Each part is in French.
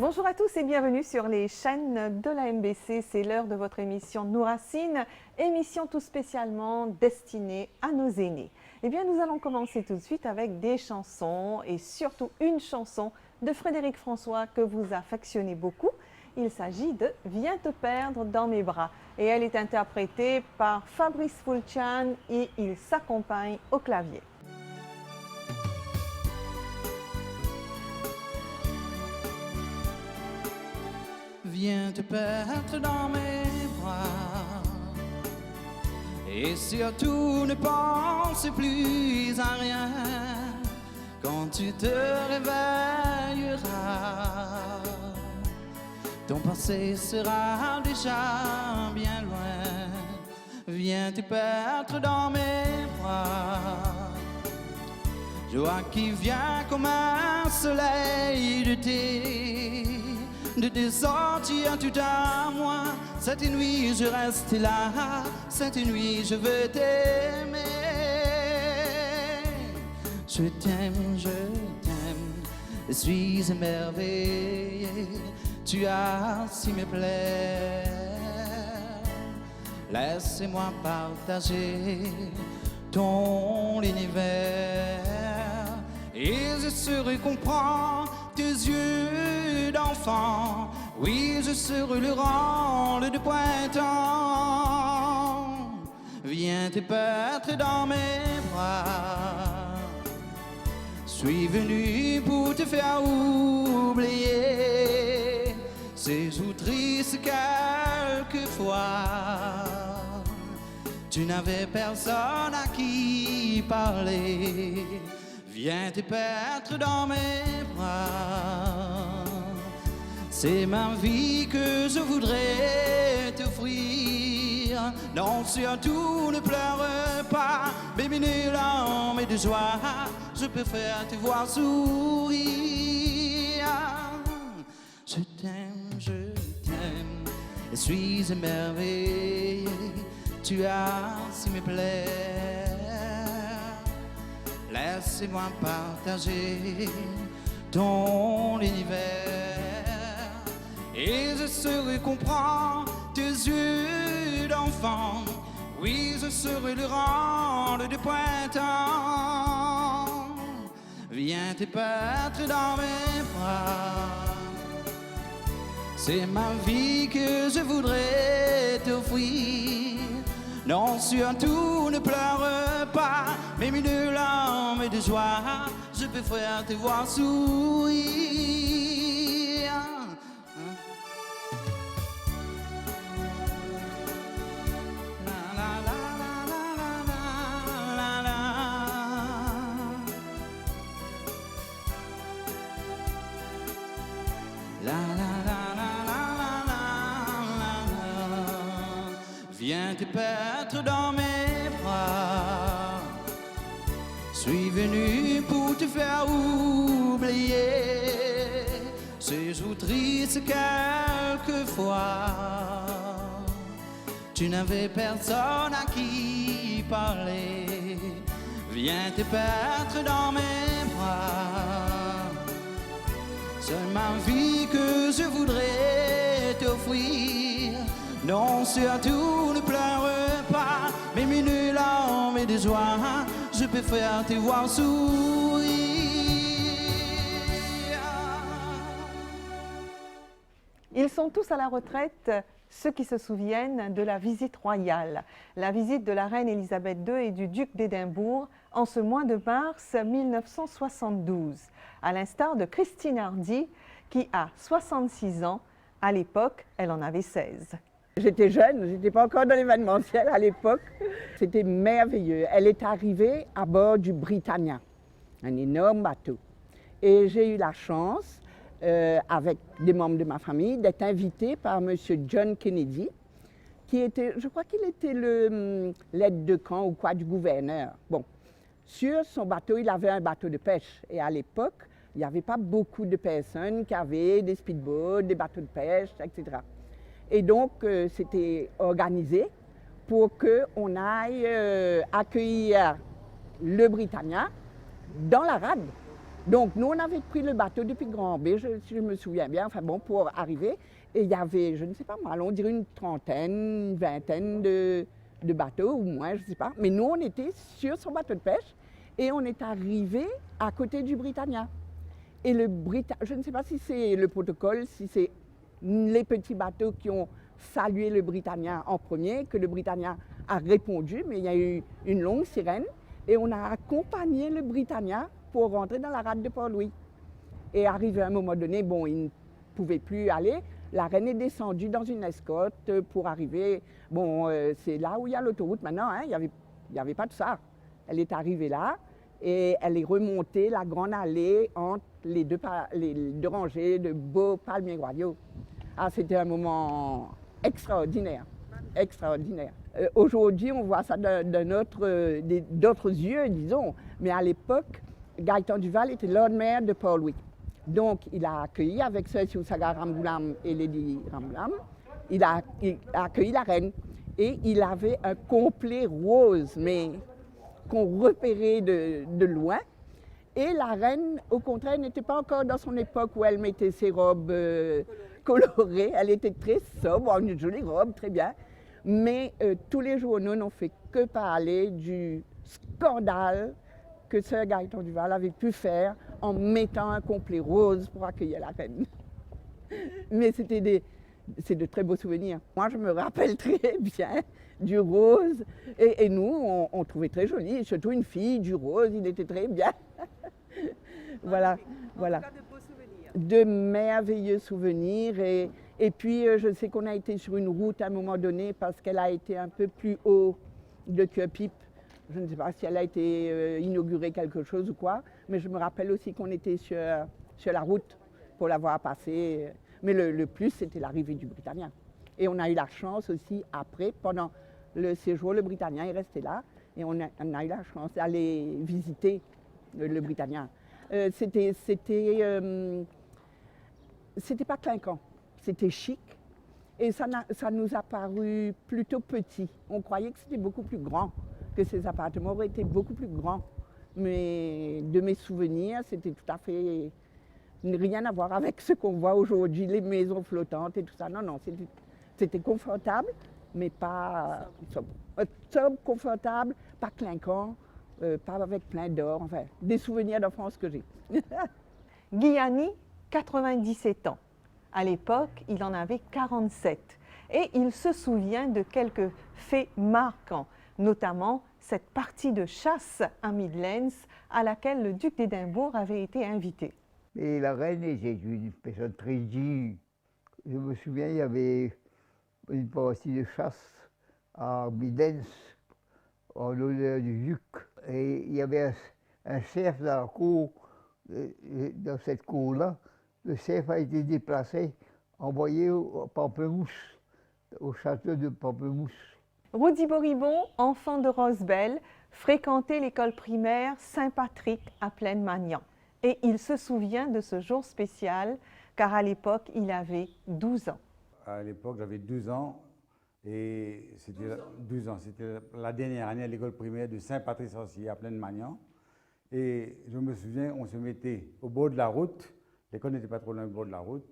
Bonjour à tous et bienvenue sur les chaînes de la MBC. C'est l'heure de votre émission Nos Racines, émission tout spécialement destinée à nos aînés. Eh bien, nous allons commencer tout de suite avec des chansons et surtout une chanson de Frédéric François que vous affectionnez beaucoup. Il s'agit de « Viens te perdre dans mes bras » et elle est interprétée par Fabrice Fulchan et il s'accompagne au clavier. Viens te perdre dans mes bras et surtout ne pense plus à rien quand tu te réveilleras. Ton passé sera déjà bien loin. Viens te perdre dans mes bras. Joie qui vient comme un soleil d'été. De tes sorties tout à moi. Cette nuit je reste là. Cette nuit je veux t'aimer. Je t'aime, je suis émerveillé. Tu as si me plaît. Laisse-moi partager ton univers. Et je serai comprendre tes yeux d'enfant. Oui, je serai le rôle de printemps. Viens te perdre dans mes bras. Je suis venu pour te faire oublier ces jours tristes quelquefois. Tu n'avais personne à qui parler. Viens te perdre dans mes bras. C'est ma vie que je voudrais t'offrir. Non, surtout ne pleure pas, baby, ne larmes de joie. Je préfère te voir sourire. Je t'aime, je suis émerveillé. Tu as si me plaît. Laisse-moi partager ton univers. Et je saurai comprendre tes yeux d'enfant. Oui, je serai le rôle de printemps. Viens te perdre dans mes bras. C'est ma vie que je voudrais t'offrir. Non, surtout ne pleure pas, mais mille larmes de joie, je préfère te voir sourire. La la la la la la la. La la la la la la la. Viens te perdre dans mes bras. Je suis venu pour te faire oublier ces jours tristes quelquefois. Tu n'avais personne à qui parler. Viens te perdre dans mes bras. C'est ma vie que je voudrais t'offrir. Non, surtout ne pleure pas, mais mille larmes de joie, je préfère te voir sourire. Ils sont tous à la retraite, ceux qui se souviennent de la visite royale, la visite de la reine Élisabeth II et du duc d'Édimbourg en ce mois de mars 1972, à l'instar de Christine Hardy qui a 66 ans, à l'époque elle en avait 16. J'étais jeune, je n'étais pas encore dans l'événementiel à l'époque. C'était merveilleux. Elle est arrivée à bord du Britannia, un énorme bateau. Et j'ai eu la chance, avec des membres de ma famille, d'être invitée par M. John Kennedy, qui était, je crois qu'il était l'aide de camp ou quoi du gouverneur. Bon, sur son bateau, il avait un bateau de pêche. Et à l'époque, il n'y avait pas beaucoup de personnes qui avaient des speedboats, des bateaux de pêche, etc. Et donc, c'était organisé pour qu'on aille accueillir le Britannia dans la rade. Donc nous, on avait pris le bateau depuis Grand-B, si je me souviens bien, enfin bon, pour arriver. Et il y avait, je ne sais pas moi, on dirait une trentaine, une vingtaine de bateaux, ou moins, je ne sais pas. Mais nous, on était sur son bateau de pêche et on est arrivé à côté du Britannia. Et le Britannia, je ne sais pas si c'est le protocole, si c'est les petits bateaux qui ont salué le Britannia en premier, que le Britannia a répondu, mais il y a eu une longue sirène et on a accompagné le Britannia pour rentrer dans la rade de Port-Louis. Et arrivé à un moment donné, bon, il ne pouvait plus aller. La reine est descendue dans une escorte pour arriver. Bon, c'est là où il y a l'autoroute maintenant, hein, il n'y avait pas de ça. Elle est arrivée là et elle est remontée la grande allée entre les deux rangées de beaux palmiers royaux. Ah, c'était un moment extraordinaire, extraordinaire. Aujourd'hui, on voit ça d'autres yeux, disons, mais à l'époque, Gaëtan Duval était Lord Mayor de Port-Louis. Donc, il a accueilli avec Sir Sagar Ramgoolam et Lady Ramgoolam, il a accueilli la reine. Et il avait un complet rose, mais qu'on repérait de loin. Et la reine, au contraire, n'était pas encore dans son époque où elle mettait ses robes colorées. Elle était très sobre, une jolie robe, très bien. Mais tous les journaux n'ont fait que parler du scandale que Sir Gaëtan Duval avait pu faire en mettant un complet rose pour accueillir la reine. Mais c'est de très beaux souvenirs. Moi, je me rappelle très bien du rose. Et nous, on trouvait très joli, surtout une fille, du rose, il était très bien. Voilà, voilà. En tout cas, de beaux souvenirs. De merveilleux souvenirs. Et puis, je sais qu'on a été sur une route à un moment donné parce qu'elle a été un peu plus haut de Cuepipe. Je ne sais pas si elle a été inaugurée quelque chose ou quoi, mais je me rappelle aussi qu'on était sur la route pour la voir passer. Mais le plus, c'était l'arrivée du Britannia. Et on a eu la chance aussi, après, pendant le séjour, le Britannia est resté là. Et on a eu la chance d'aller visiter le Britannia. C'était pas clinquant, c'était chic. Et ça nous a paru plutôt petit. On croyait que c'était beaucoup plus grand, que ces appartements auraient été beaucoup plus grands. Mais de mes souvenirs, c'était tout à fait rien à voir avec ce qu'on voit aujourd'hui, les maisons flottantes et tout ça. Non, non, c'était confortable, mais pas sobre. Sobre, confortable, pas clinquant, pas avec plein d'or. Enfin, des souvenirs d'enfance que j'ai. Guiani, 97 ans. À l'époque, il en avait 47. Et il se souvient de quelques faits marquants, notamment cette partie de chasse à Midlands à laquelle le duc d'Édimbourg avait été invité. Et la reine était une personne très digne. Je me souviens, il y avait une partie de chasse à Midlands en l'honneur du duc. Et il y avait un cerf dans la cour, dans cette cour-là. Le cerf a été déplacé, envoyé au Pamplemousse, au château de Pamplemousse. Rudy Boribon, enfant de Rosebelle, fréquentait l'école primaire Saint-Patrick à Plaine-Magnan. Et il se souvient de ce jour spécial, car à l'époque, il avait 12 ans. À l'époque, j'avais 12 ans, et c'était 12 ans. C'était la dernière année à l'école primaire de Saint-Patrick-Sorcier à Plaine-Magnan. Et je me souviens, on se mettait au bord de la route, l'école n'était pas trop loin du bord de la route,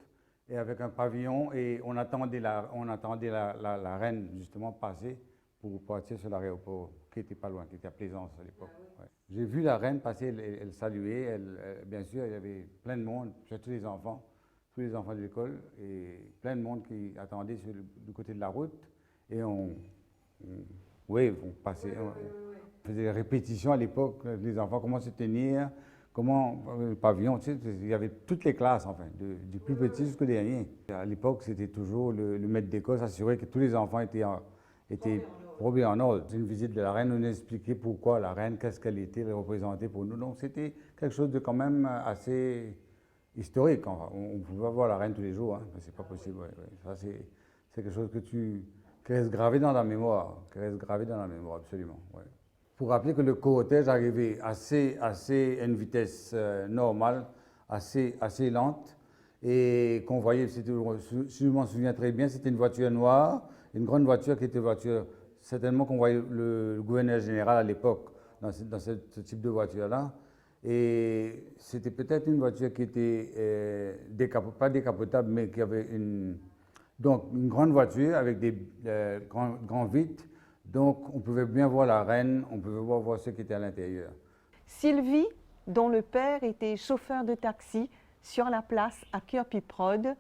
et avec un pavillon, et on attendait la reine justement passer pour partir sur l'aéroport, qui n'était pas loin, qui était à Plaisance à l'époque. Ouais. J'ai vu la reine passer, elle saluait, bien sûr, il y avait plein de monde, surtout les enfants de l'école, et plein de monde qui attendait du côté de la route, et on passait, on faisait des répétitions à l'époque, les enfants, comment se tenir, comment, le pavillon, tu sais, il y avait toutes les classes, enfin, du plus petit jusqu'au dernier. À l'époque, c'était toujours le maître d'école s'assurait que tous les enfants étaient probés en ordre. C'est une visite de la reine, on expliquait pourquoi la reine, qu'est-ce qu'elle était, elle représentait pour nous. Donc c'était quelque chose de quand même assez historique. Enfin, on pouvait voir la reine tous les jours, hein, mais c'est pas possible. Ouais. Ça, c'est quelque chose qui reste gravé dans la mémoire, absolument. Ouais. Pour rappeler que le cortège arrivait à une vitesse normale, assez lente, et qu'on voyait, si je m'en souviens très bien, c'était une voiture noire, une grande voiture qui était certainement qu'on voyait le gouverneur général à l'époque dans ce type de voiture-là. Et c'était peut-être une voiture qui était pas décapotable, mais qui avait donc une grande voiture avec des grands vitres. Donc on pouvait bien voir la reine, on pouvait voir ce qui était à l'intérieur. Sylvie, dont le père était chauffeur de taxi sur la place à Kirkby-Prod,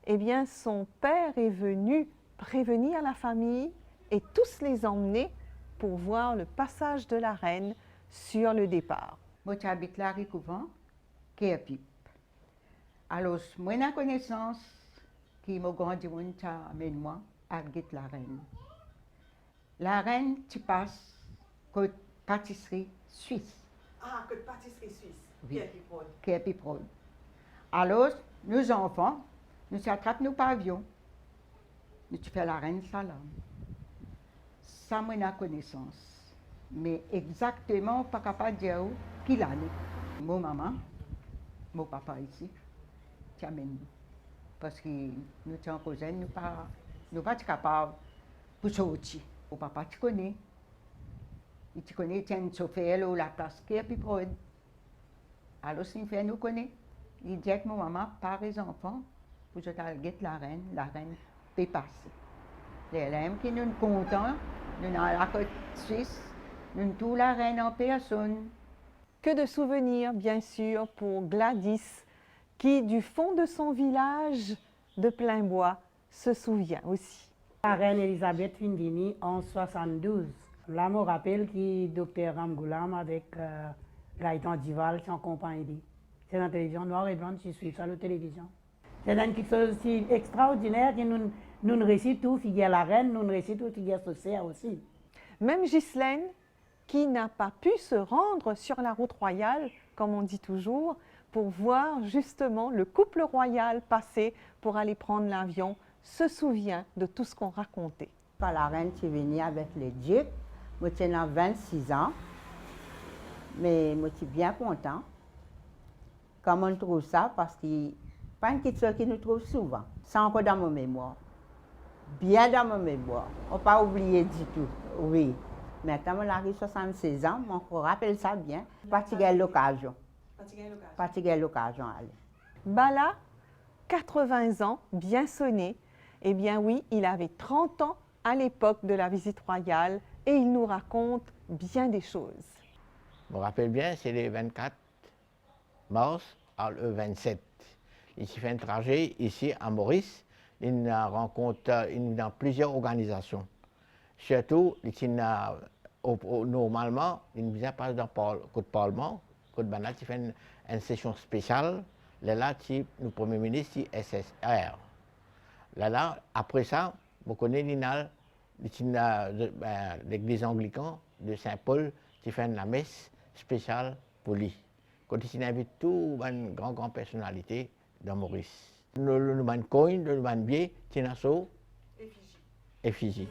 eh bien son père est venu prévenir la famille et tous les emmener pour voir le passage de la reine sur le départ. Moi, j'habite là, Ricouvent, Kirkby. Alors, moi, j'ai connaissance qui m'a grandi, amène moi à guette la reine. La reine, tu passes côte pâtisserie suisse. Ah, que de pâtisserie suisse, Oui. Kirkby-Prod. Kirkby-Prod. Alors, nos enfants, nous attrapent nos pavillons. Nous tu fais la reine salam. Ça, moi, j'ai connaissance. Mais exactement, pas capable de dire qui l'année. Mon maman, mon papa ici, tu amènes nous. Parce que nous sommes cousins, nous pas capables pour sortir. Mon papa, tu connais. Et tu connais, tu as une chauffeur la place Kirkby-Prod. Alors, si nous connaît, il dit que mon maman, par les enfants, pour que je la reine peut passer. Les lames qui nous sont contents, nous sommes à la côte suisse, nous sommes tous la reine en personne. Que de souvenirs, bien sûr, pour Gladys, qui, du fond de son village de Plainbois, se souvient aussi. La reine Elisabeth Findini en 72. Là, je me rappelle que Dr Ramgoulam avec Gaëtan Dival sont en compagnie. C'est dans la télévision noire et blanche, je suis sur la télévision. C'est quelque chose aussi extraordinaire que nous récitons tout, figure la reine, nous récitons tout, figure Saucière aussi. Même Ghislaine, qui n'a pas pu se rendre sur la route royale, comme on dit toujours, pour voir justement le couple royal passer pour aller prendre l'avion, se souvient de tout ce qu'on racontait. Quand la reine est venue avec le duc, moi j'étais 26 ans, mais moi je suis bien content. Comment on trouve ça? Parce que pas une question qui nous trouve souvent. C'est encore dans ma mémoire. Bien dans ma mémoire. On n'a pas oublié du tout. Oui. Mais quand on arrive à 76 ans, on me rappelle ça bien. Pas de l'occasion. Pas de l'occasion. Bala, 80 ans, bien sonné. Eh bien oui, il avait 30 ans à l'époque de la visite royale et il nous raconte bien des choses. Je me rappelle bien, c'est le 24 mars à le 27. Il s'est fait un trajet ici à Maurice. Il rencontre dans plusieurs organisations. Surtout, normalement, il vient passer dans le Parlement. Il fait une session spéciale. Là, le Premier ministre, SSR. Là, après ça, vous connaissez l'église anglicane de Saint-Paul qui fait la messe spéciale pour lui. Quand il invite toutes les grandes personnalités de Maurice. Le man coin, le man biais, Tinasso, effigie.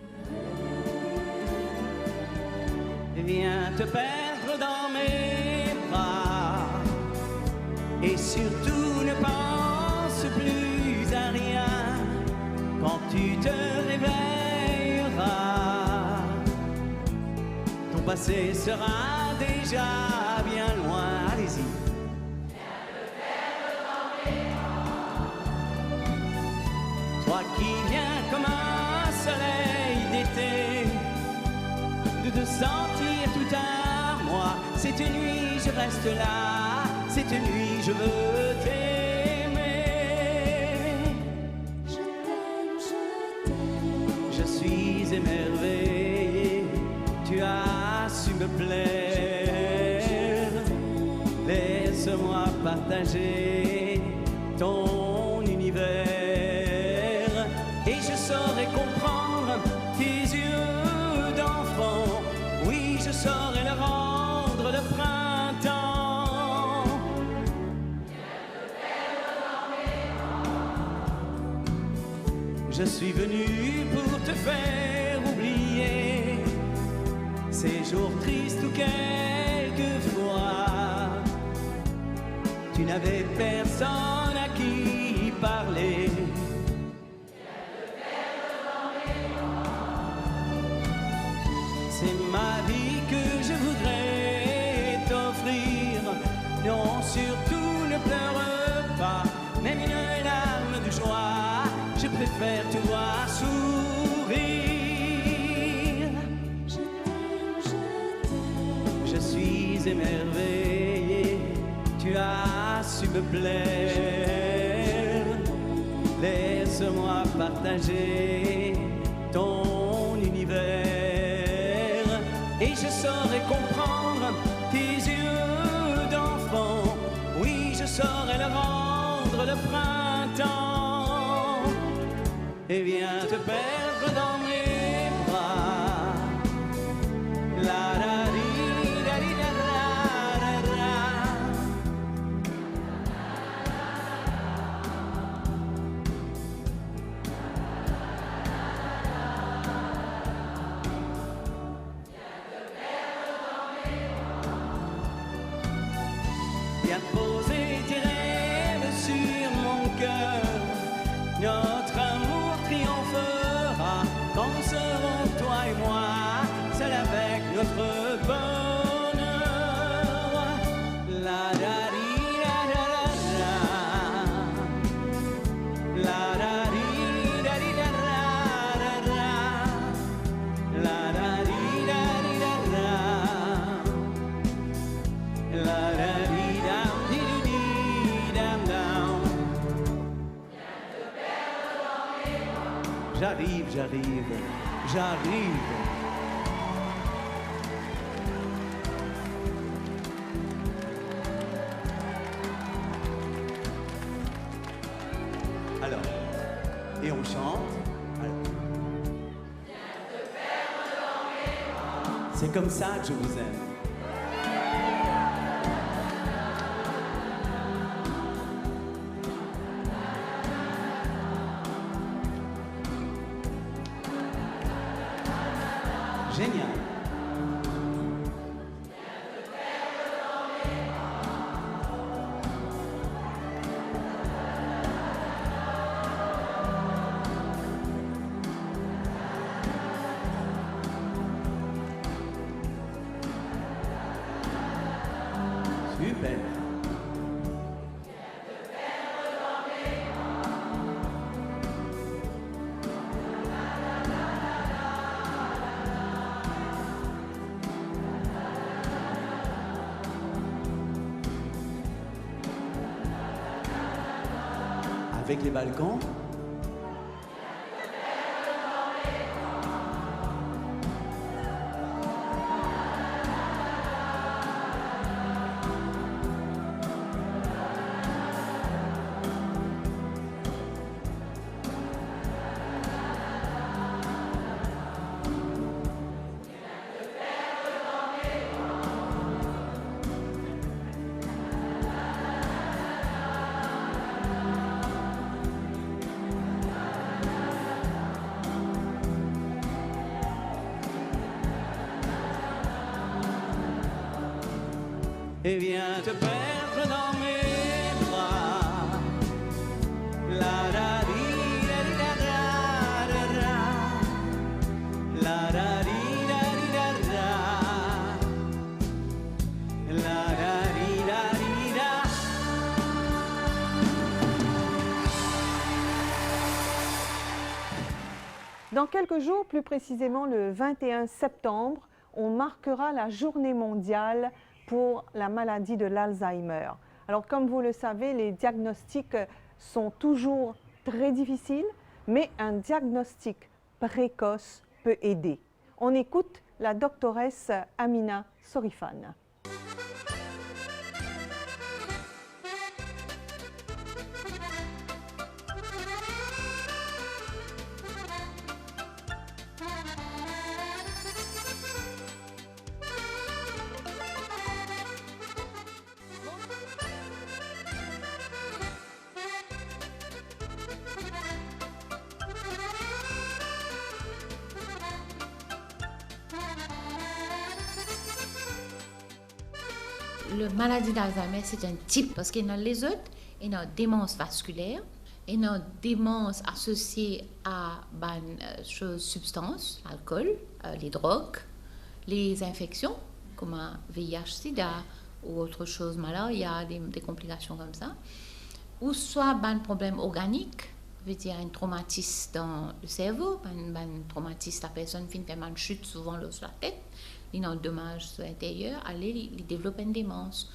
Viens te perdre dans mes bras et surtout ne pense plus à rien quand tu te réveilleras. Ton passé sera déjà bien loin. Allez-y. Toi qui viens comme un soleil d'été, de te sentir tout à moi. Cette nuit je reste là, cette nuit je veux t'aimer. Je t'aime, je t'aime. Je suis émerveillé, tu as su me plaire. Laisse-moi partager ton univers. Et je saurai comprendre tes yeux d'enfant. Oui, je saurai leur rendre le printemps. Je suis venu pour te faire oublier ces jours tristes où quelquefois tu n'avais personne à qui parler. C'est ma vie que je voudrais t'offrir, Non, surtout ne pleure pas, même une larme de joie. Je préfère te voir sourire. Je t'aime, je t'aime. Je suis émerveillé, tu as su me plaire. Laisse-moi partager ton univers et je saurai comprendre tes yeux d'enfant. Oui, je saurai leur rendre le printemps et viens te perdre dans mes bras. La la di da di da ra ra ra. Viens poser tes rêves sur mon cœur. Notre amour triomphera quand nous serons toi et moi, seul avec notre bonheur. La da di da da da da. La da di da di da da da da. La da di da di da da. La da di dam di di dam dam. J'arrive, j'arrive, j'arrive. Alors, et on chante. Alors. C'est comme ça que je vous aime. Génial. Super. Avec les balcons. Et viens te perdre dans mes bras. La da di da di da da da da. La da di da di da da. La da di da di da. Dans quelques jours, plus précisément le 21 septembre, on marquera la journée mondiale pour la maladie de l'Alzheimer. Alors comme vous le savez, les diagnostics sont toujours très difficiles, mais un diagnostic précoce peut aider. On écoute la doctoresse Amina Sorifan. La maladie d'Alzheimer, c'est un type, parce qu'il y a les autres, il y a une démence vasculaire, il y a une démence associée à substances, l'alcool, les drogues, les infections, comme VIH, SIDA, ou autre chose malade, il y a des complications comme ça. Ou soit un problème organique, veut dire un traumatisme dans le cerveau, un traumatisme, la personne finit par une chute souvent sur la tête, il y a un dommage sur l'intérieur, il développe une démence.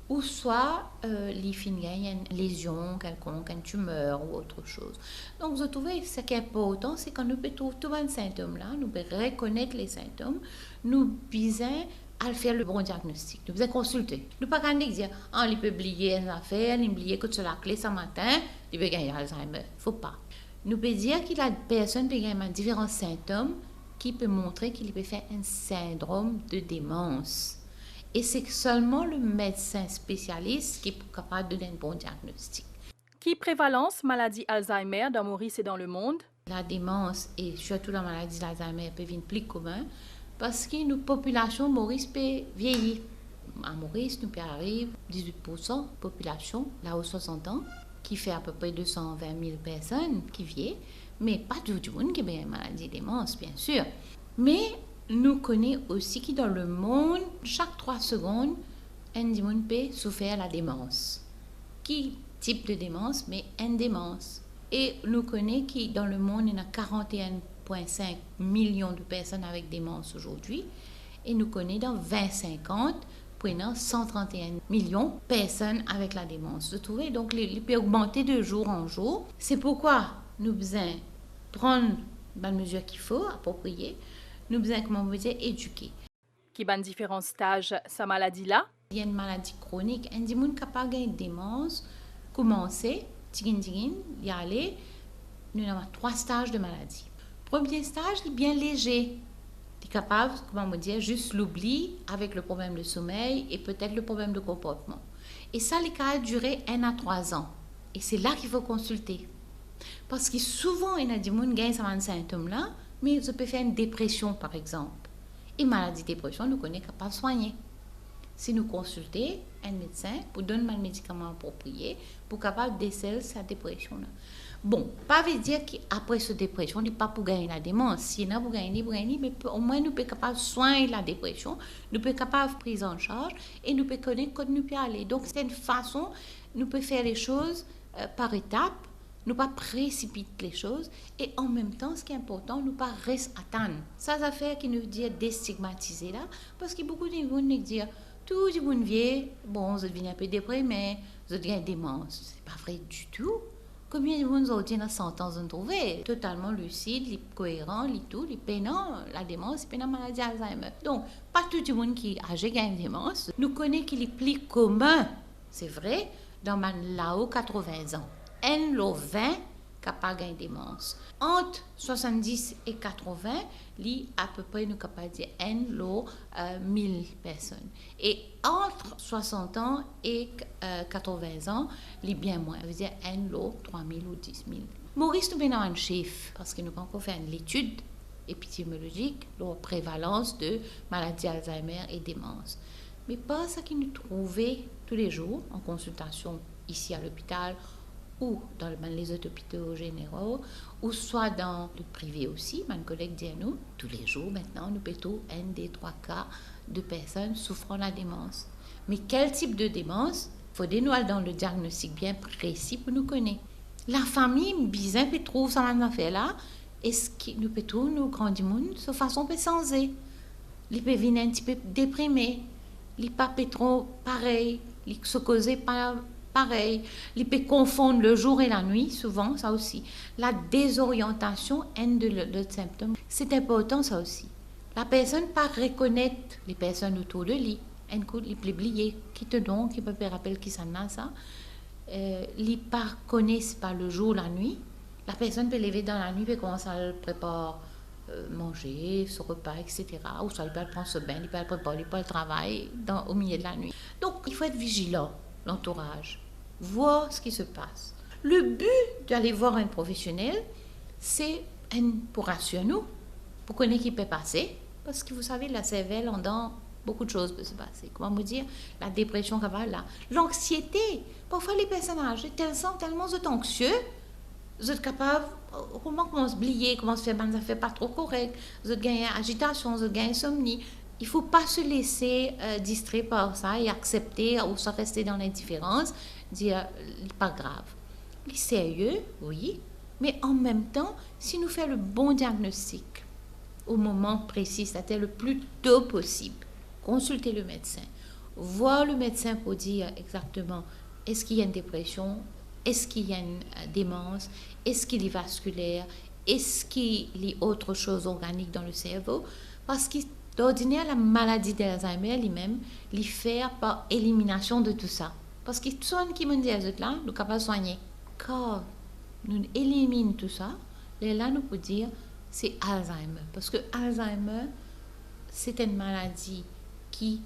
Ou soit il finit une lésion quelconque, une tumeur ou autre chose. Donc je trouve que ce qui est important, c'est quand nous pouvons trouver tous les symptômes-là, nous pouvons reconnaître les symptômes, nous pouvons à faire le bon diagnostic. Nous pouvons consulter. Nous ne pouvons pas dire, il peut oublier une affaire, il peut oublier que sur la clé ce matin, il peut gagner Alzheimer. Il ne faut pas. Nous pouvons dire que la personne peut gagner différents symptômes qui peuvent montrer qu'il peut faire un syndrome de démence. Et c'est seulement le médecin spécialiste qui est capable de donner un bon diagnostic. Qui prévalence maladie Alzheimer dans Maurice et dans le monde? La démence et surtout la maladie d'Alzheimer peut venir plus commun parce que notre population Maurice peut vieillir. À Maurice, nous peut arriver 18% de population, là aux 60 ans, qui fait à peu près 220 000 personnes qui vieillissent, mais pas tout le monde qui a une maladie de démence, bien sûr. Mais nous connaissons aussi que dans le monde, chaque 3 secondes, un monde peut souffrir de la démence. Qui type de démence, mais une démence. Et nous connaissons que dans le monde, il y a 41,5 millions de personnes avec démence aujourd'hui. Et nous connaissons dans 2050, prenant 131 millions de personnes avec la démence. Vous trouvez? Donc, il peut augmenter de jour en jour. C'est pourquoi nous devons prendre les mesures qu'il faut, appropriées. Nous devons, comment vous dire, éduquer. Qui ban différents stages sa maladie-là? Il y a une maladie chronique. Un monde capable de démence, commencer, y aller. Nous avons 3 stages de maladie. Premier stage, il est bien léger. Il est capable, comment vous dire, juste l'oubli avec le problème de sommeil et peut-être le problème de comportement. Et ça, les cas durer 1 à 3 ans. Et c'est là qu'il faut consulter. Parce que souvent, il y a des gens qui gagnent ces symptômes-là, mais ça peut faire une dépression, par exemple. Et maladie de dépression, nous connaissons capable de soigner. Si nous consultons un médecin pour donner un médicament approprié pour capable déceler sa dépression-là. Bon, pas veut dire qu'après cette dépression, il n'est pas pour gagner la démence. Si il y a pour gagner, mais au moins nous sommes capables de soigner la dépression, nous sommes capables de prise en charge et nous pouvons connaître quand nous pouvons aller. Donc c'est une façon, nous pouvons faire les choses par étapes. Nous ne pas précipiter les choses et en même temps, ce qui est important, nous ne pas rester attendre. Ça, ça fait qui nous dit déstigmatiser là, parce que beaucoup de gens nous disent tout le monde vieillit, bon, vous devenez un peu déprimé, vous devenez démence. Ce n'est pas vrai du tout. Combien de gens ont dit dans 100 ans, ont trouvé totalement lucide, cohérent, tout, peinant, la démence, peinant la maladie Alzheimer. Donc, pas tout le monde qui a une démence. Nous connaissons qu'il est plus commun, c'est vrai, dans là-haut 80 ans. Un lot 20 capable de démence. Entre 70 et 80, li à peu près nous capable de dire un lot 1000 personnes. Et entre 60 ans et 80 ans, li bien moins, veut dire un lot 3000 ou 10 000. Maurice nous donne un chiffre parce que nous avons encore fait une étude épidémiologique, la prévalence de maladie Alzheimer et démence. Mais pas ce que nous trouvons tous les jours en consultation ici à l'hôpital ou dans les autres hôpitaux généraux, ou soit dans le privé aussi. Mon collègue dit à nous, tous les jours maintenant, nous pétons 1 des 3 cas de personnes souffrant de la démence. Mais quel type de démence? Il faut nous aller dans le diagnostic bien précis pour nous connaître. La famille, bizarre, peut trouver ça même affaire là. Est-ce que nous pétons, nous grandissons, de façon peu sensée? Ils peuvent venir un petit peu déprimés. Ils pas trop pareil. Ils se causaient pas pareil. Ils peuvent confondre le jour et la nuit, souvent, ça aussi. La désorientation, un de symptômes, c'est important, ça aussi. La personne pas reconnaître les personnes autour de lui. Un coup, il peut oublier qui te donne, qui peut me rappeler qui ça n'a ça. Ils pas connaissent pas le jour, la nuit. La personne peut lever dans la nuit et commencer à préparer manger, ce repas, etc. Ou soit il peut prendre ce bain, il peut préparer, il peut travailler au milieu de la nuit. Donc, il faut être vigilant, l'entourage. Voir ce qui se passe. Le but d'aller voir un professionnel, c'est pour rassurer nous, pour connaître ce qui peut passer, parce que vous savez, la cervelle, beaucoup de choses peuvent se passer. Comment vous dire? La dépression, là. L'anxiété. Parfois, les personnes âgées, tellement anxieux, vous êtes capable, comment se oublier, comment se faire des affaires pas trop correctes, vous êtes gagné agitation, vous êtes gagné insomnie. Il ne faut pas se laisser distraire par ça et accepter ou se rester dans l'indifférence, dire pas grave. Il est sérieux, oui, mais en même temps, si nous faisons le bon diagnostic au moment précis, c'est-à-dire le plus tôt possible, consulter le médecin, voir le médecin pour dire exactement est-ce qu'il y a une dépression, est-ce qu'il y a une démence, est-ce qu'il est vasculaire, est-ce qu'il y a autre chose organique dans le cerveau, parce que d'ordinaire, la maladie d'Alzheimer lui-même, il fait par élimination de tout ça. Parce que tout ce qui me dit là, nous sommes capables de soigner. Quand nous éliminons tout ça, là, nous pouvons dire c'est Alzheimer. Parce que Alzheimer, c'est une maladie qui n'a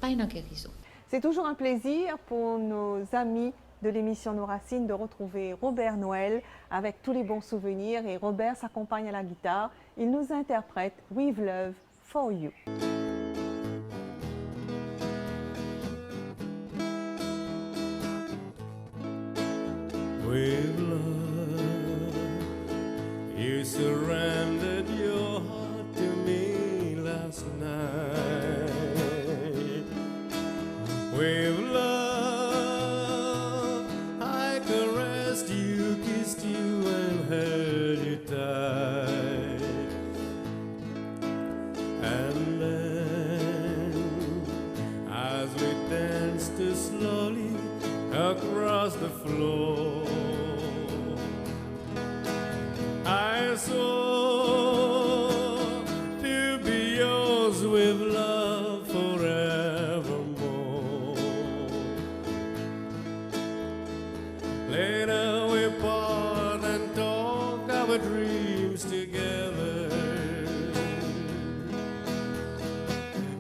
pas une guérison. C'est toujours un plaisir pour nos amis de l'émission Nos Racines de retrouver Robert Noël avec tous les bons souvenirs. Et Robert s'accompagne à la guitare. Il nous interprète With Love for You. With love, you surrendered your heart to me last night. With love, I caressed you, kissed you, and held you tight. And then, as we danced slowly across the floor, I swore to be yours with love forevermore. Later we part and talk our dreams together.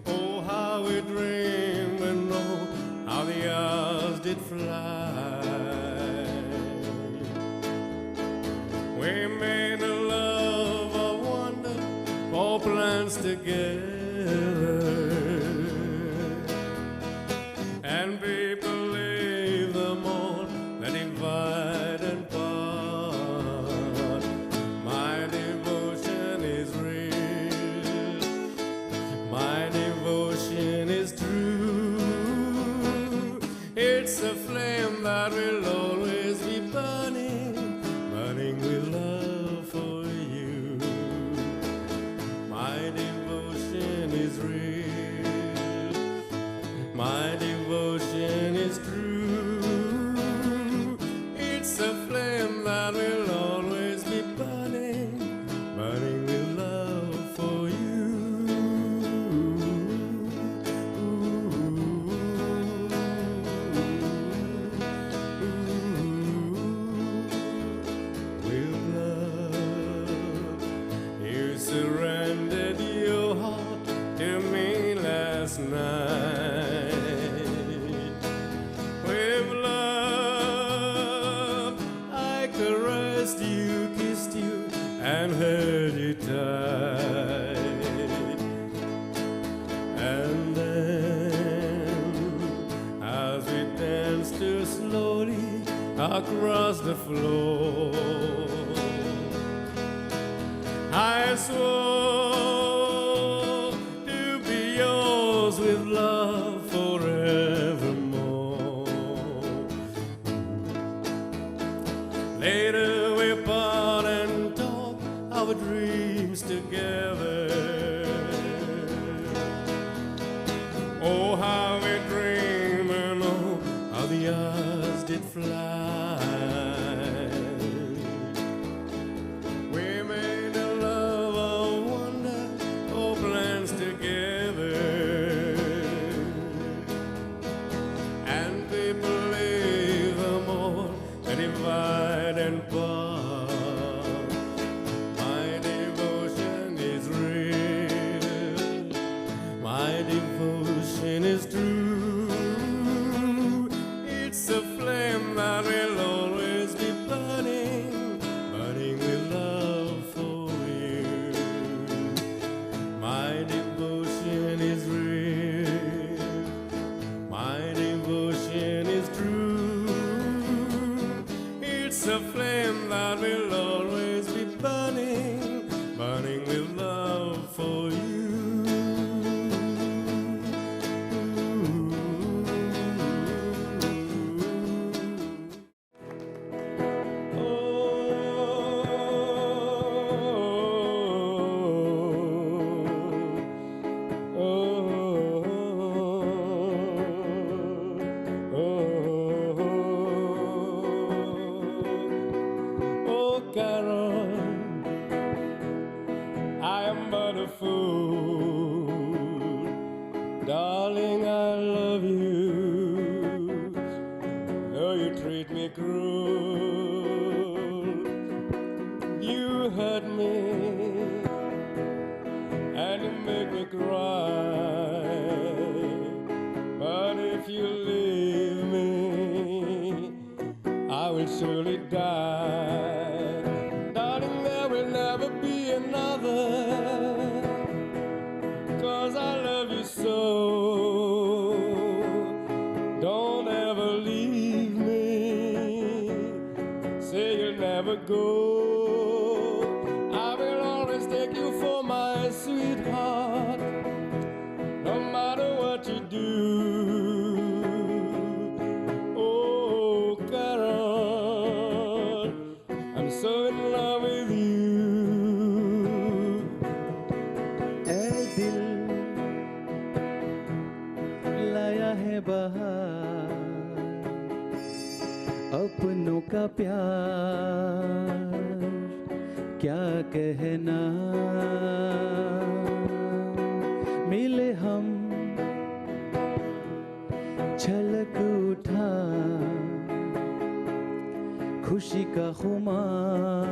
Oh, how we dreamed and know how the hours did fly. We made a love of wonder, all plans together, and people leave them all that invite and part. My devotion is real, my devotion is true. It's a flame that will always be burning, burning with love for you. My devotion is real, my devotion is true. It's a flame that will always be burning, burning with love for you. With love, you surrendered your heart to me last night. With love, I caressed you, kissed you, and held you tight. And then, as we danced slowly across the floor, I swore to be yours with love forevermore. Later we part and talk our dreams together. Oh, how we dream and oh, how the hours did fly. We made a love of wonder, oh, plans together, and people leave them all and divide and part. My devotion is real, my devotion is true. It's a flame that will always be burning, burning with love for you. My devotion is real, my devotion is true. It's a flame that will always be burning, burning with love for you. treat me cruel. You hurt me and you make me cry. But if you leave me, I will surely die. Darling, there will never be another, 'cause I love you so. Don't ever leave me. Say you'll never go. I will always take you for my sweetheart, no matter what you do. Oh, Carol, I'm so in love with you. ऐ दिल लाया है बहार अपनों का प्यार क्या कहना मिले हम छलक उठा खुशी का खुमार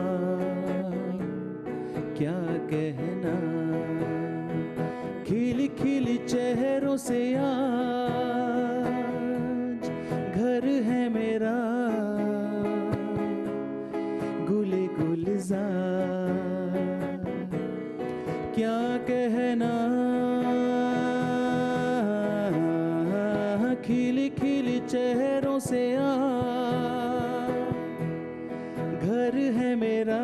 क्या कहना खिली खिली चेहरों से आज घर है मेरा गुले गुलजार क्या कहना खिली खिली चेहरों से आज घर है मेरा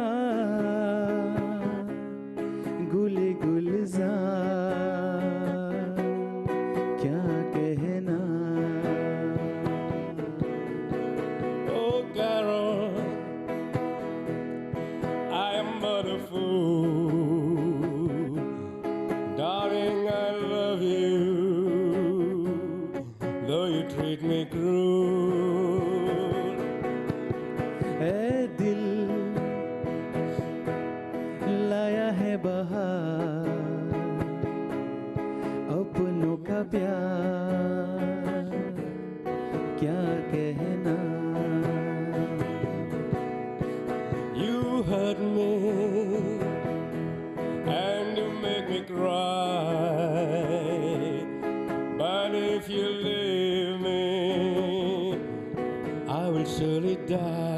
गुले गुलजार क्या कहना Oh, Carol, I am but a fool. Darling, I love you, though you treat me cruel. ऐ दिल लाया है बहार अपनों का प्यार क्या कहना You hurt me and you make me cry. But if you leave me, I will surely die.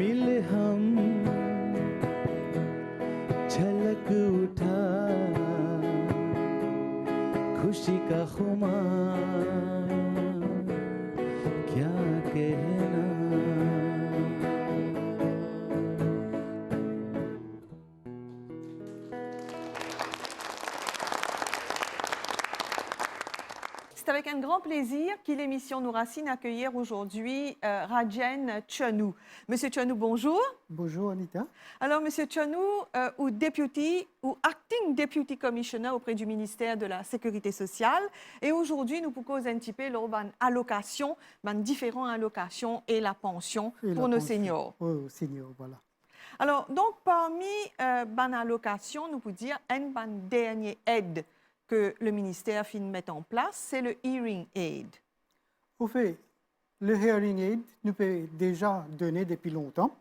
मिले हम छलक उठा खुशी का खुमार क्या कहना C'est avec un grand plaisir qu'il émission Nous Racine accueillir aujourd'hui Rajen Chanou. Monsieur Chanou, bonjour. Bonjour Anita. Alors, Monsieur Chanou, ou Deputy ou Acting Deputy Commissioner auprès du ministère de la Sécurité sociale. Et aujourd'hui, nous pouvons un petit peu l'allocation, différentes allocations et la pension Et pour la nos pension. seniors. Oui, seniors, voilà. Alors, donc, parmi ban allocations, nous pouvons dire un dernier aide que le ministère fin de mettre en place, c'est le Hearing Aid. Au fait, le hearing aid nous peut déjà donner depuis longtemps.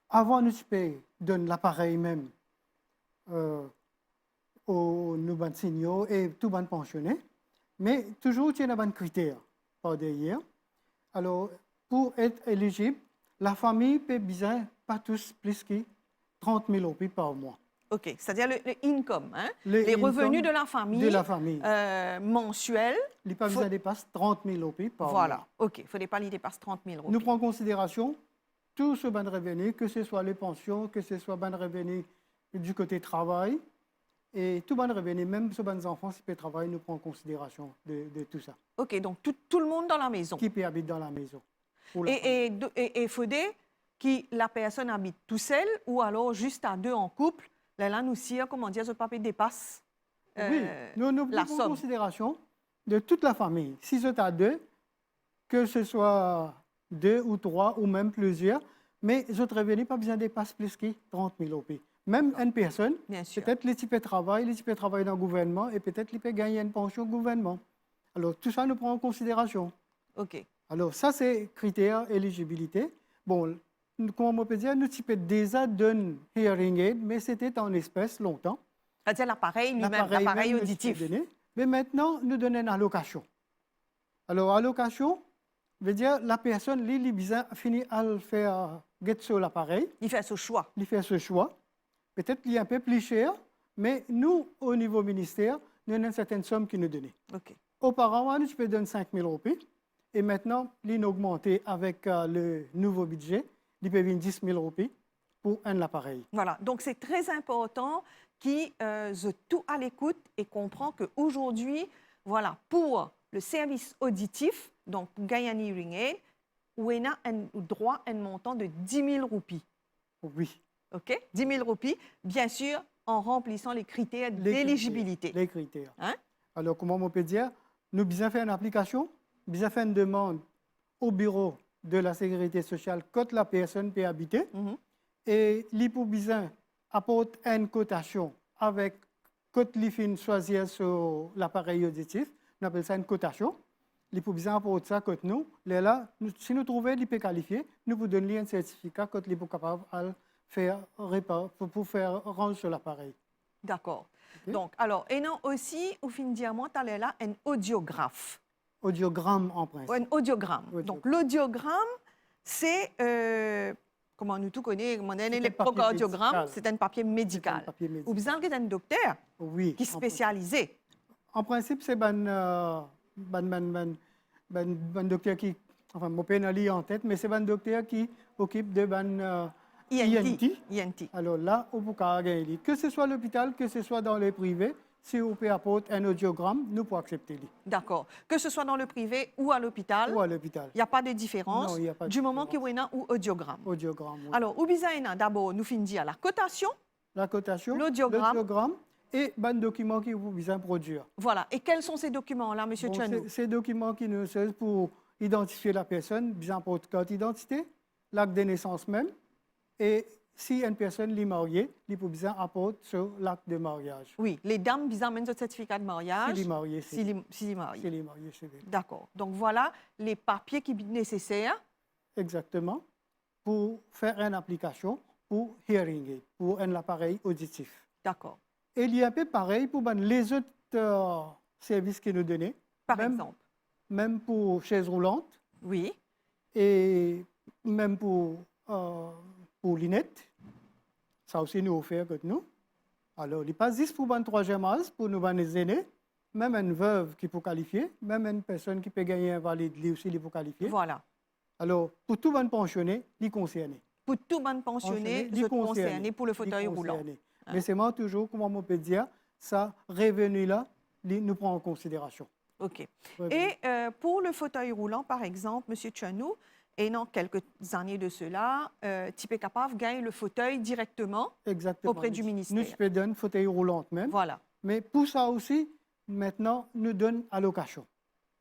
Avant, nous peut donner l'appareil même aux nous seniors et tous les pensionnés. Mais toujours, il y a des critères par derrière. Alors, pour être éligible, la famille peut bien pas tous plus que 30 000 roupies par mois. OK, c'est-à-dire le income, hein? Le les income revenus de la famille, mensuels. Il ne pas besoin dépasser 30 000 roupies par mois. Voilà, OK, il ne faudrait pas les dépasser 30 000 roupies. Nous prenons en considération tout ce ban de revenus, que ce soit les pensions, que ce soit ban de revenus du côté travail, et tout ban de revenus, même ce ban enfants qui peut travailler, nous prenons en considération de tout ça. OK, donc tout le monde dans la maison. Qui peut habiter dans la maison. Et il faudrait que la personne habite tout seul ou alors juste à deux en couple. Là, nous dire, comment dire, ce papier dépasse oui, nous la prenons en somme. considération de toute la famille. Si c'est à deux, que ce soit deux ou trois ou même plusieurs, mais les autres revenus pas besoin de dépasser plus que 30 000 roupies. Même une personne, peut-être les types travaillent dans le gouvernement et peut-être ils peuvent gagner une pension au gouvernement. Alors tout ça nous prend en considération. OK. Alors, ça, c'est critère éligibilité. Bon, comme on peut dire, nous avons déjà donné hearing aid, mais c'était en espèces longtemps. C'est-à-dire l'appareil lui-même, l'appareil même, nous auditif. avons donné. Mais maintenant, nous donnons une allocation. Alors, allocation veut dire la personne, lui, finit à le faire get sur l'appareil. Il fait ce choix. Il fait ce choix. Peut-être qu'il est un peu plus cher, mais nous, au niveau ministère, nous avons une certaine somme qui nous donne. OK. Auparavant, nous peux donner 5 000 roupies. Et maintenant, il a augmenté avec le nouveau budget. Il peut venir 10 000 roupies pour un appareil. Voilà. Donc, c'est très important qu'ils soient tout à l'écoute et comprennent qu'aujourd'hui, voilà, pour le service auditif, donc pour gagner un hearing aid, on a un droit à un montant de 10 000 roupies. Oui. OK? 10 000 roupies, bien sûr, en remplissant les critères d'éligibilité. Les critères. Hein? Alors, comment on peut dire? Nous avons besoin faire une application, besoin faire une demande au bureau de la sécurité sociale quand la personne peut habiter. Et l'IPO besoin apporte une cotation avec quand l'IFIN choisir sur l'appareil auditif. On appelle ça une cotation. L'IPO besoin apporte ça quand nous. Là, si nous trouvons l'IP qualifié, nous vous donnons un certificat quand l'IPO capable de faire pour faire ranger sur l'appareil. D'accord. Okay. Donc, alors, et non aussi, au fin de dire, moi, tu as là un audiographe. Audiogramme en principe. Un audiogramme. Donc, l'audiogramme, c'est, comment nous tous connaissons, mon électrocardiogramme, c'est un papier médical. Ou bien que c'est un docteur qui est spécialisé. En principe, c'est un docteur qui, enfin, je ne sais pas en tête, mais c'est un docteur qui occupe de INT. Alors là, on peut gagner. Que ce soit à l'hôpital, que ce soit dans les privés, si on peut apporter un audiogramme, nous pouvons accepter. D'accord. Que ce soit dans le privé ou à l'hôpital, il n'y a pas de différence du moment qu'il y a un audiogramme. Oui. Alors, ou bien d'abord, nous finissons à la cotation, l'audiogramme et un document qui vous besoin produire. Voilà. Et quels sont ces documents-là, M. Tchanou? Ces documents qui nous servent pour identifier la personne, besoin pour carte d'identité, l'acte de naissance même, et si une personne est mariée, il peut besoin apporter sur l'acte de mariage. Oui, les dames besoin même ce certificat de mariage. Si marié, si marié. C'est d'accord. Donc voilà les papiers qui sont nécessaires. Exactement. Pour faire une application pour hearing aid, pour un appareil auditif. D'accord. Et il y a un peu pareil pour les autres services que nous donnons. Par exemple. Même pour chaises roulantes. Oui. Et même pour l'INET. Ça aussi nous offert que nous. Alors, il passe 10 pour le troisième âge, pour nous les aînés, même une veuve qui peut qualifier, même une personne qui peut gagner un valide, lui aussi, il peut qualifier. Voilà. Alors, pour tout le pensionné, il est concerné. Pour tout le pensionné, il est concerné pour le fauteuil roulant. Mais c'est moi toujours, comme on peut dire, ça, revenu-là, nous prend en considération. OK. Et pour le fauteuil roulant, par exemple, M. Tchanou, et dans quelques années de cela, tu es capable de gagner le fauteuil directement auprès du ministère. Nous, je peux donner fauteuil roulant même. Voilà. Mais pour ça aussi, maintenant, nous donne allocation.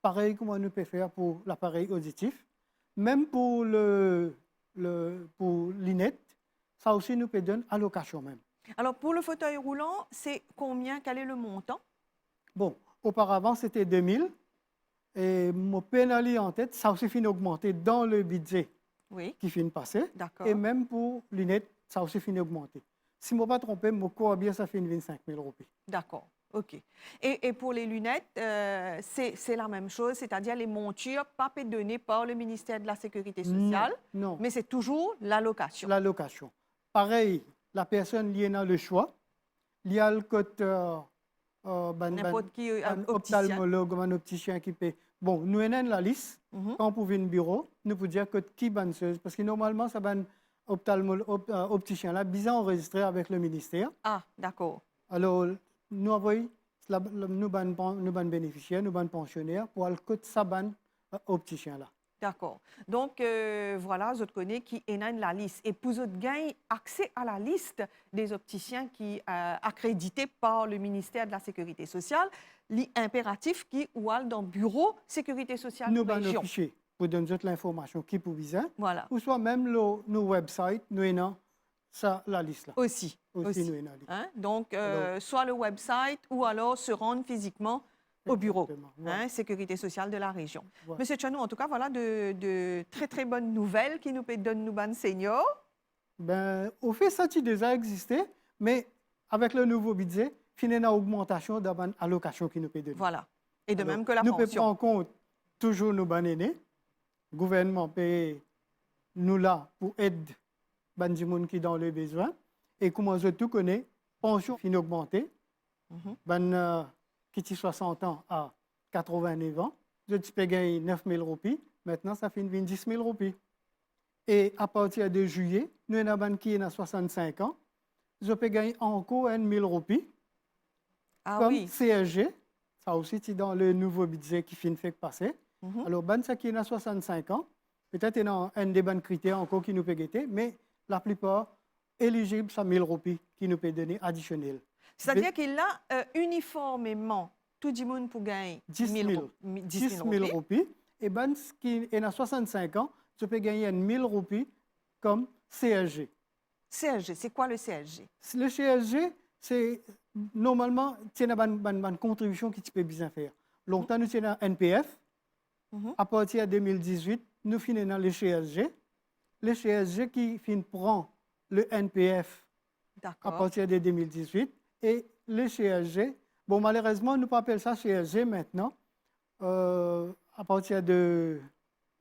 Pareil comme nous peut faire pour l'appareil auditif. Même pour l'INET, ça aussi nous peut donner allocation même. Alors, pour le fauteuil roulant, c'est combien? Quel est le montant? Bon, auparavant, c'était 2 000. Et mon pénalité en tête, ça aussi finit d'augmenter dans le budget qui finit de passer. Et même pour l'INET, ça aussi finit d'augmenter. Si je ne me pas trompé, mon cours bien, ça finit 25 000 roupies. D'accord, OK. Et pour les lunettes, c'est la même chose, c'est-à-dire les montures pas données par le ministère de la Sécurité sociale, non. Mais c'est toujours l'allocation. L'allocation. Pareil, la personne liée dans le choix, il y a le code... n'importe qui, un ophtalmologue, un opticien qui peut. Bon, nous avons la liste. Quand on vient au bureau, nous pouvons dire que qui banseuse. Parce que normalement, ça va opticien là, bien enregistré avec le ministère. Ah, d'accord. Alors, nous envoyons nous bénéficiaires, nous pensionnaires pour le code saban opticien là. D'accord. Donc, voilà, vous connaissez qui est dans la liste. Et pour vous gagner accès à la liste des opticiens qui sont accrédités par le ministère de la Sécurité sociale, l'impératif qui ou dans le bureau Sécurité sociale de la région. Nous afficher pour donner l'information qui peut viser. Voilà. Ou soit même nos websites, nous avons la liste là. Aussi. Nous avons la liste. Hein? Donc, soit le website ou alors se rendre physiquement au bureau, Exactement, voilà. hein, sécurité sociale de la région. Voilà. Monsieur Tchanou, en tout cas, voilà de très, très bonnes nouvelles qui nous donnent nous, ban seniors. Ben, au fait, ça a déjà existé, mais avec le nouveau budget, il y a une augmentation de l'allocation qui nous peut donner. Voilà. Et de Alors, même que la nous pouvons pension. prendre en compte toujours nos aînés. Le gouvernement paye nous là pour aider les gens qui sont dans le besoin. Et comment je tout connais, pension fin augmentée. Qui ont 60 ans à 89 ans, je peux gagner 9 000 roupies. Maintenant, ça fait 10 000 roupies. Et à partir de juillet, nous avons qui a 65 ans, je peux gagner encore 1 000 roupies. Ah Comme oui. CSG, ça aussi, c'est dans le nouveau budget qui finit fait passer. Alors, ben, ça qui a 65 ans, peut-être il y a un des bons critères encore qui nous peut guetter, mais la plupart éligibles, c'est 1 000 roupies qui nous peut donner additionnel. C'est-à-dire qu'il a uniformément tout le monde pour gagner 10 000 roupies. roupies. Et ben, ce qui a 65 ans, je peux gagner 1 000 roupies comme CSG. CSG, c'est quoi le CSG? Le CSG, c'est normalement, c'est une contribution que tu peux bien faire. Longtemps, nous avons un NPF. À partir de 2018, nous finissons dans le CSG. Le CSG qui prend le NPF à partir de 2018. Et le CSG, bon, malheureusement, nous appelons ça CSG maintenant. À partir de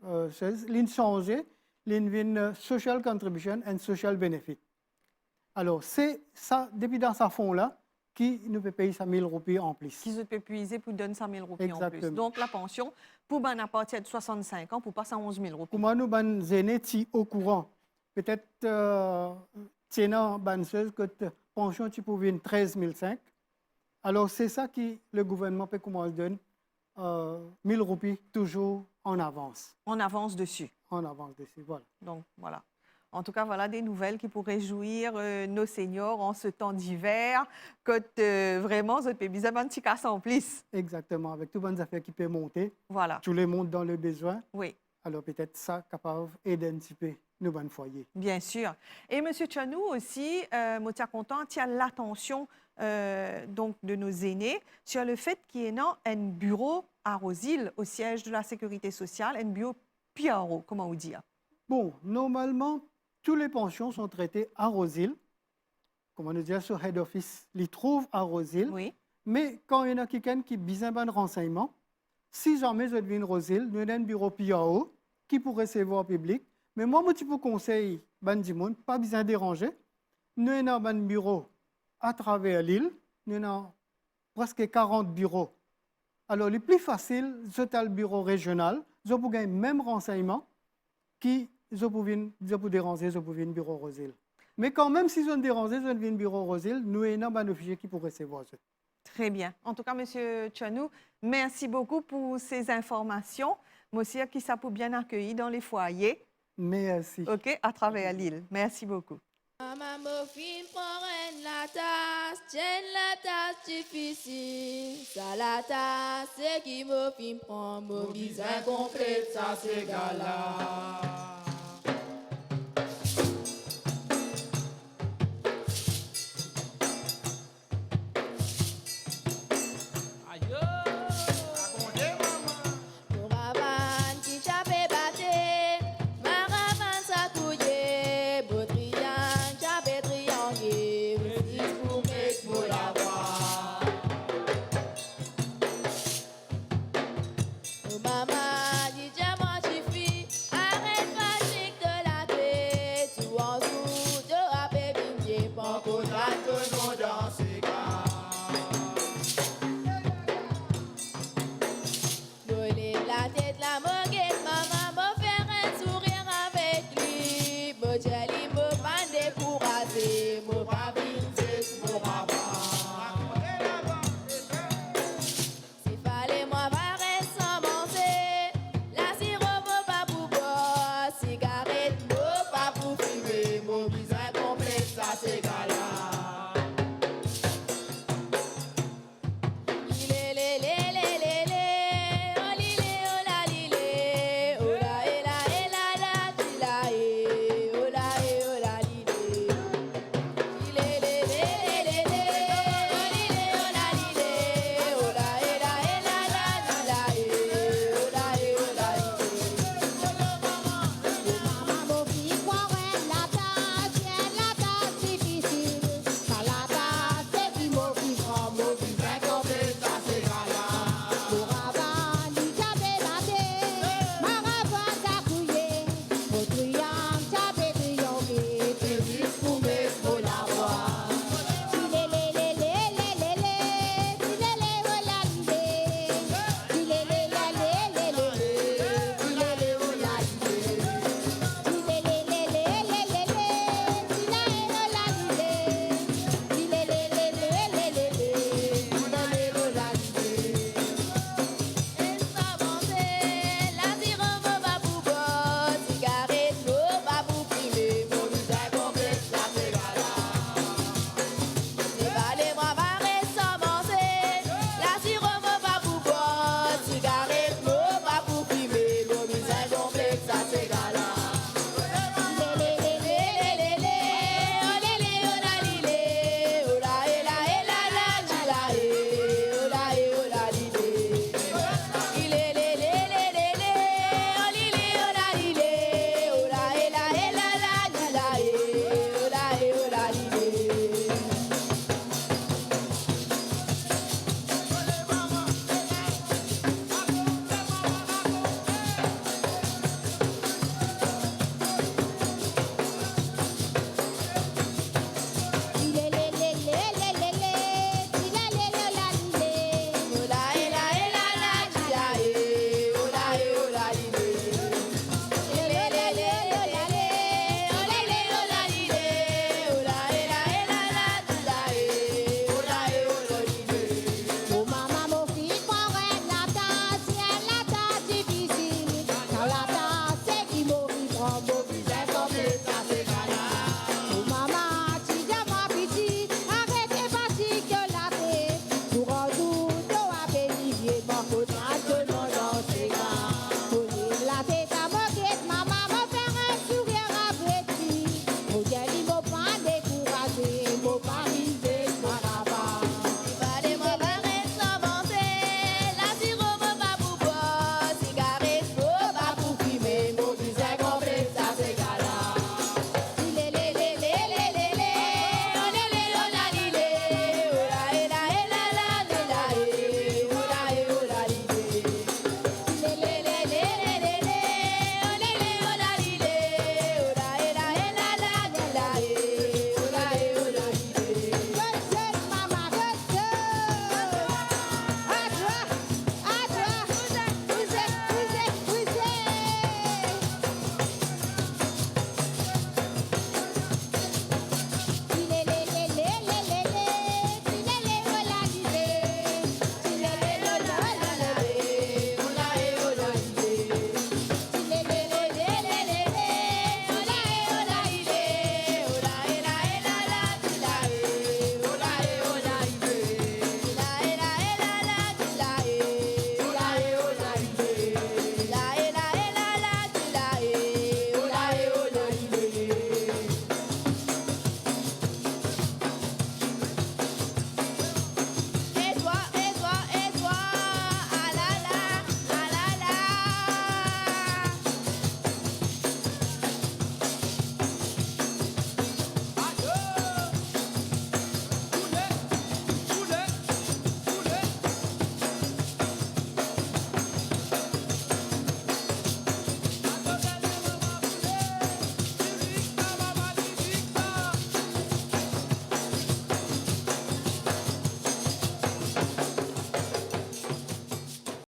l'in changé, l'in Social Contribution and Social Benefit. Alors, c'est ça, depuis dans ce fonds-là, qui nous peut payer 1 000 roupies en plus. Qui se peut puiser pour donner 100 000 roupies en plus. Exactement. Donc, la pension, pour à partir de 65 ans, pour passer à 11 000 roupies. Comment nous, les aînés, sont au courant? Peut-être, tenant, que la pension, tu peux venir 13 500. Alors, c'est ça que le gouvernement peut commencer à donner 1 000 roupies toujours en avance. On avance dessus. En avance dessus, voilà. Donc, voilà. En tout cas, voilà des nouvelles qui pourraient réjouir nos seniors en ce temps d'hiver, que vraiment, vous avez besoin d'un petit casse en plus. Exactement, avec toutes les bonnes affaires qui peuvent monter. Voilà. Tout le monde dans le besoin. Oui. Alors, peut-être ça capable d'identifier nos bons foyers. Bien sûr. Et M. Tchanou aussi, je suis content, tient l'attention donc de nos aînés sur le fait qu'il y ait un bureau à Rosil, au siège de la Sécurité sociale, un bureau PRO, comment on dit? Bon, normalement, toutes les pensions sont traitées à Rosil. Comme on dit sur Head Office, les trouvent à Rosil. Oui. Mais quand il y a quelqu'un qui a besoin de renseignements, si jamais je viens à Rosil, nous avons un bureau PRO qui peut recevoir le public. Mais moi, je vous conseille, pas besoin de déranger. Nous avons un bureau à travers l'île. Nous avons presque 40 bureaux. Alors, le plus facile, c'est le bureau régional. Je peux gagner même renseignement qui je peux déranger, je peux venir au bureau Rosil. Mais quand même, si je ne dérange, je viens au bureau Rosil, nous avons un officier qui peut recevoir ça. Très bien. En tout cas, M. Tchanou, merci beaucoup pour ces informations. Moi aussi, qui ça peut bien accueillir dans les foyers. Merci. OK, à travers l'île. Merci beaucoup. Maman fin prend la tasse, tiens la tasse difficile. Ça la tasse, c'est qui me fin prend, mon visage complète, ça c'est gala. Mama